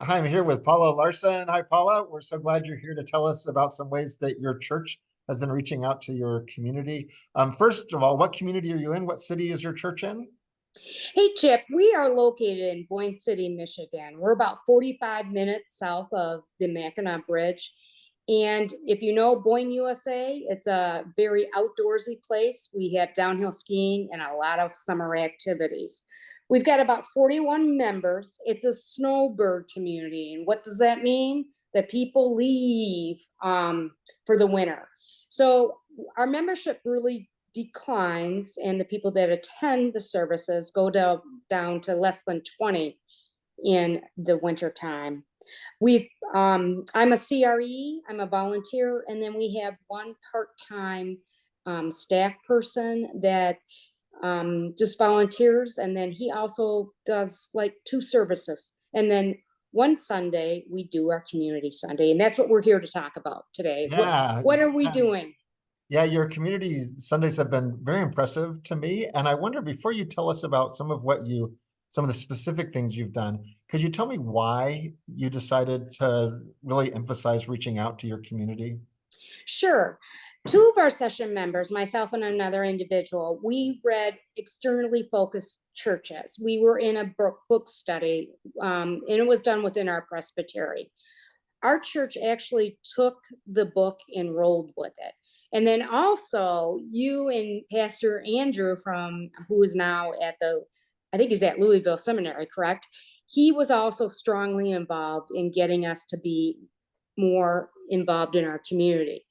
Hi, I'm here with Paula Larson. Hi, Paula. We're so glad you're here to tell us about some ways that your church has been reaching out to your community. First of all, what community are you in? What city is your church in? Hey, Chip, we are located in Boyne City, Michigan. We're about 45 minutes south of the Mackinac Bridge. And if you know Boyne, USA, it's a very outdoorsy place. We have downhill skiing and a lot of summer activities. We've got about 41 members. It's a snowbird community. And what does that mean? That people leave for the winter. So our membership really declines, and the people that attend the services go down to less than 20 in the winter time. I'm a CRE, I'm a volunteer, and then we have one part-time staff person that just volunteers, and then he also does like two services. And then one Sunday we do our community Sunday, and that's what we're here to talk about today. Is Yeah, what are we yeah, doing? yeah. Your community Sundays have been very impressive to me. And I wonder, before you tell us about some of the specific things you've done, could you tell me why you decided to really emphasize reaching out to your community? Sure. Two of our session members, myself and another individual, we read externally focused churches. We were in a book study, and it was done within our presbytery. Our church actually took the book and rolled with it. And then also, you and Pastor Andrew, from who is now at I think he's at Louisville Seminary, correct? He was also strongly involved in getting us to be more involved in our community.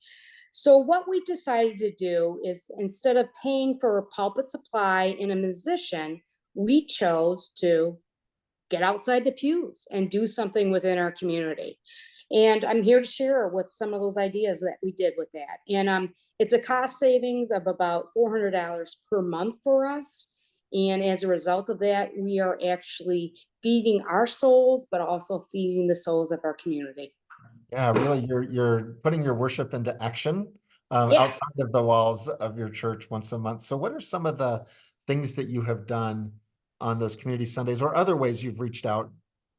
So what we decided to do is, instead of paying for a pulpit supply and a musician, we chose to get outside the pews and do something within our community. And I'm here to share with some of those ideas that we did with that. And it's a cost savings of about $400 per month for us. And as a result of that, we are actually feeding our souls, but also feeding the souls of our community. Yeah, really, you're putting your worship into action outside Yes. of the walls of your church once a month. So, what are some of the things that you have done on those community Sundays, or other ways you've reached out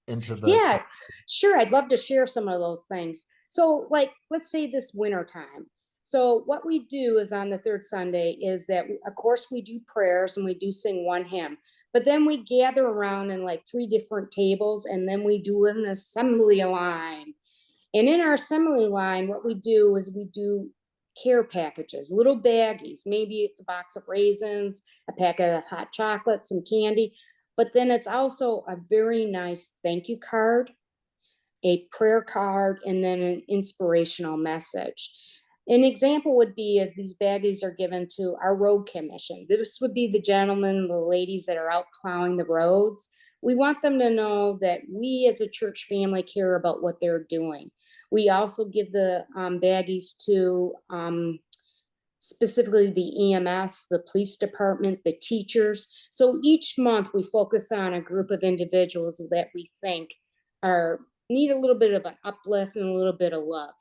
into the? Yeah, sure. I'd love to share some of those things. So, like, let's say this winter time. So, what we do is on the third Sunday is that, of course, we do prayers and we do sing one hymn, but then we gather around in like three different tables, and then we do an assembly line. And in our assembly line, what we do is we do care packages, little baggies. Maybe it's a box of raisins, a packet of hot chocolate, some candy. But then it's also a very nice thank you card, a prayer card, and then an inspirational message. An example would be, as these baggies are given to our road commission. This would be the gentlemen, the ladies that are out plowing the roads. We want them to know that we as a church family care about what they're doing. We also give the baggies to specifically the EMS, the police department, the teachers. So each month we focus on a group of individuals that we think are need a little bit of an uplift and a little bit of love.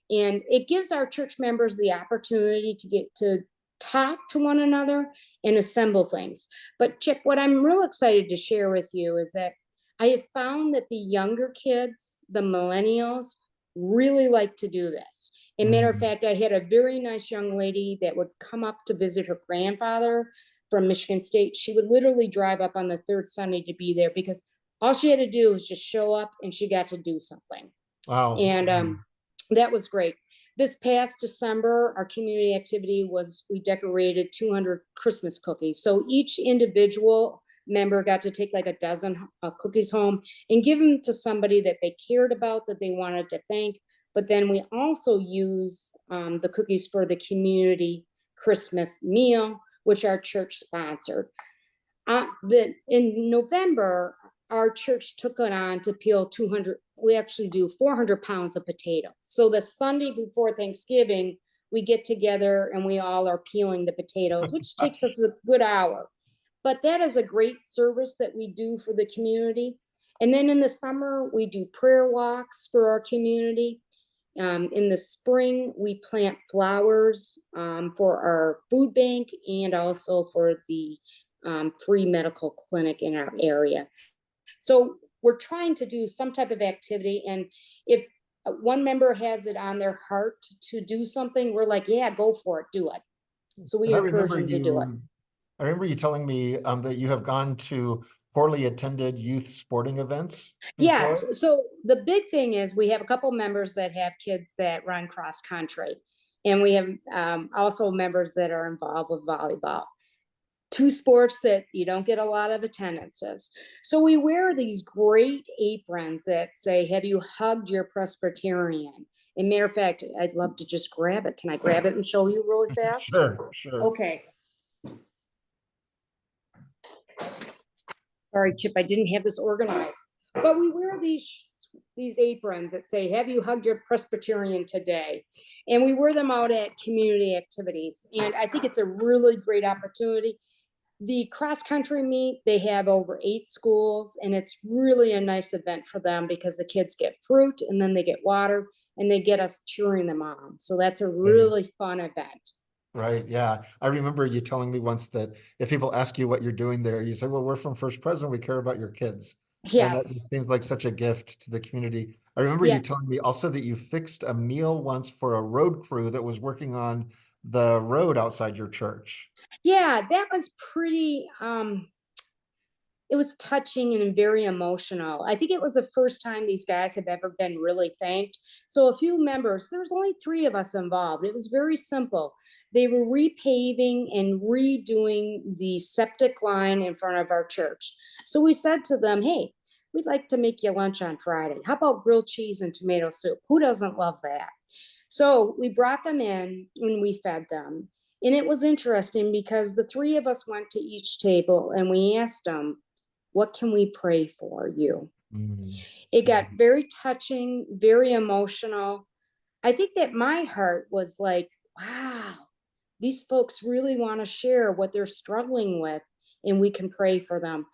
And it gives our church members the opportunity to get to talk to one another and assemble things. But Chip, what I'm real excited to share with you is that I have found that the younger kids, the millennials, really like to do this. As a matter of Mhm. fact, I had a very nice young lady that would come up to visit her grandfather from Michigan State. She would literally drive up on the third Sunday to be there because all she had to do was just show up and she got to do something. Wow. And that was great. This past December, our community activity was we decorated 200 Christmas cookies. So each individual member got to take like a dozen cookies home and give them to somebody that they cared about, that they wanted to thank. But then we also use the cookies for the community Christmas meal, which our church sponsored. In November, our church took it on to peel 200, we actually do 400 pounds of potatoes. So the Sunday before Thanksgiving, we get together and we all are peeling the potatoes, which takes us a good hour. But that is a great service that we do for the community. And then in the summer, we do prayer walks for our community. In the spring, we plant flowers for our food bank and also for the free medical clinic in our area. So we're trying to do some type of activity. And if one member has it on their heart to do something, we're like, yeah, go for it, do it. So we And encourage them to do it. I remember you telling me that you have gone to poorly attended youth sporting events Yes. before. So the big thing is we have a couple members that have kids that run cross country. And we have also members that are involved with volleyball. Two sports that you don't get a lot of attendances. So we wear these great aprons that say, have you hugged your Presbyterian? And matter of fact, I'd love to just grab it. Can I grab it and show you really fast? Sure, sure. Okay. Sorry, Chip, I didn't have this organized. But we wear these aprons that say, have you hugged your Presbyterian today? And we wear them out at community activities. And I think it's a really great opportunity. The cross country meet, they have over 8 schools, and it's really a nice event for them because the kids get fruit and then they get water and they get us cheering them on. So that's a really fun event. Right. Yeah. I remember you telling me once that if people ask you what you're doing there, you say, well, we're from First Pres, we care about your kids. And that Yes. just seems like such a gift to the community. I remember Yeah. you telling me also that you fixed a meal once for a road crew that was working on the road outside your church. Yeah, that was pretty it was touching and very emotional. I think it was the first time these guys have ever been really thanked. So a few members, there was only 3 of us involved. It was very simple. They were repaving and redoing the septic line in front of our church. So we said to them, hey, we'd like to make you lunch on Friday. How about grilled cheese and tomato soup? Who doesn't love that? So we brought them in and we fed them. And it was interesting because the 3 of us went to each table and we asked them, what can we pray for you? Mm. It got very touching, very emotional. I think that my heart was like, wow, these folks really want to share what they're struggling with, and we can pray for them.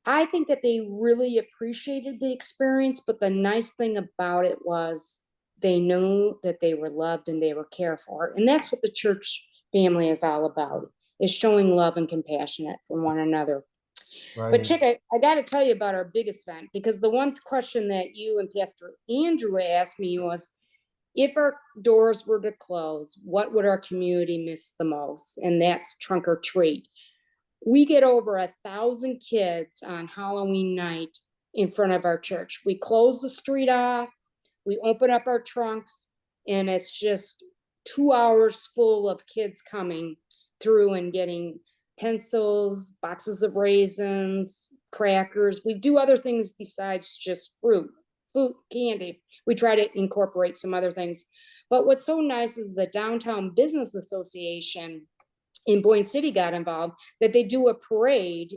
I think that they really appreciated the experience, but the nice thing about it was they knew that they were loved and they were cared for. And that's what the church family is all about, is showing love and compassionate for one another. But Right. Chick, I got to tell you about our biggest event, because the one question that you and Pastor Andrew asked me was, if our doors were to close, what would our community miss the most? And that's trunk or treat. We get over 1,000 kids on Halloween night in front of our church. We close the street off, we open up our trunks, and it's just 2 hours full of kids coming through and getting pencils, boxes of raisins, crackers. We do other things besides just fruit, food, candy. We try to incorporate some other things. But what's so nice is the Downtown Business Association in Boyne City got involved, that they do a parade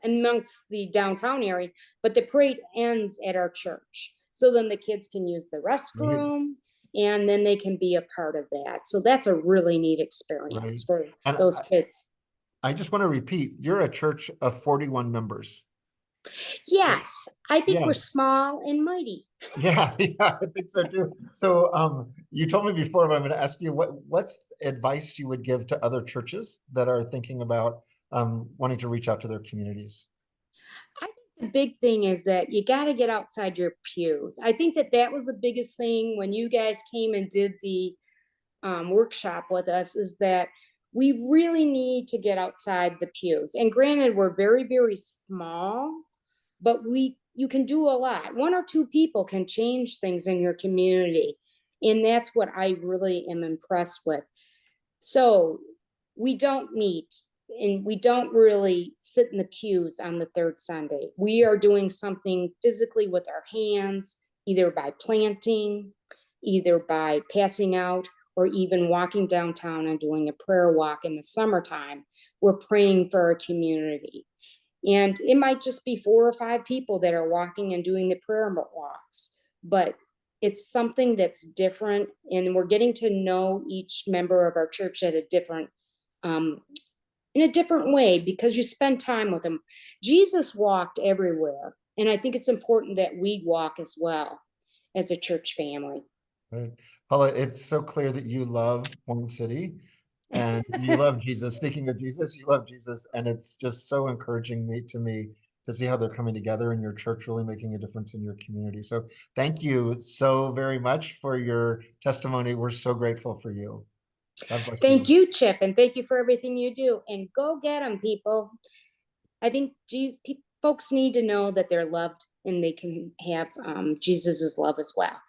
amongst the downtown area, but the parade ends at our church. So then the kids can use the Right. restroom and then they can be a part of that. So that's a really neat Right. experience for And those kids. I just want to repeat, you're a church of 41 members. Yes, I think we're Yes. small and mighty. Yeah, yeah, I think so too. So, you told me before, but I'm going to ask you what's advice you would give to other churches that are thinking about wanting to reach out to their communities? I think the big thing is that you got to get outside your pews. I think that that was the biggest thing when you guys came and did the workshop with us, is that we really need to get outside the pews. And granted, we're very, very small, but you can do a lot. 1 or 2 people can change things in your community. And that's what I really am impressed with. So we don't meet and we don't really sit in the pews on the 3rd Sunday. We are doing something physically with our hands, either by planting, either by passing out, or even walking downtown and doing a prayer walk in the summertime. We're praying for our community. And it might just be 4 or 5 people that are walking and doing the prayer walks, but it's something that's different. And we're getting to know each member of our church at a different, in a different way, because you spend time with them. Jesus walked everywhere. And I think it's important that we walk as well as a church family. Right. Paula, it's so clear that you love Boyne City and you love Jesus. Speaking of Jesus, you love Jesus, and it's just so encouraging to me to see how they're coming together and your church really making a difference in your community. So thank you so very much for your testimony. We're so grateful for you. God bless Thank you. you, Chip, and thank you for everything you do. And go get them, people. I think folks need to know that they're loved and they can have Jesus's love as well.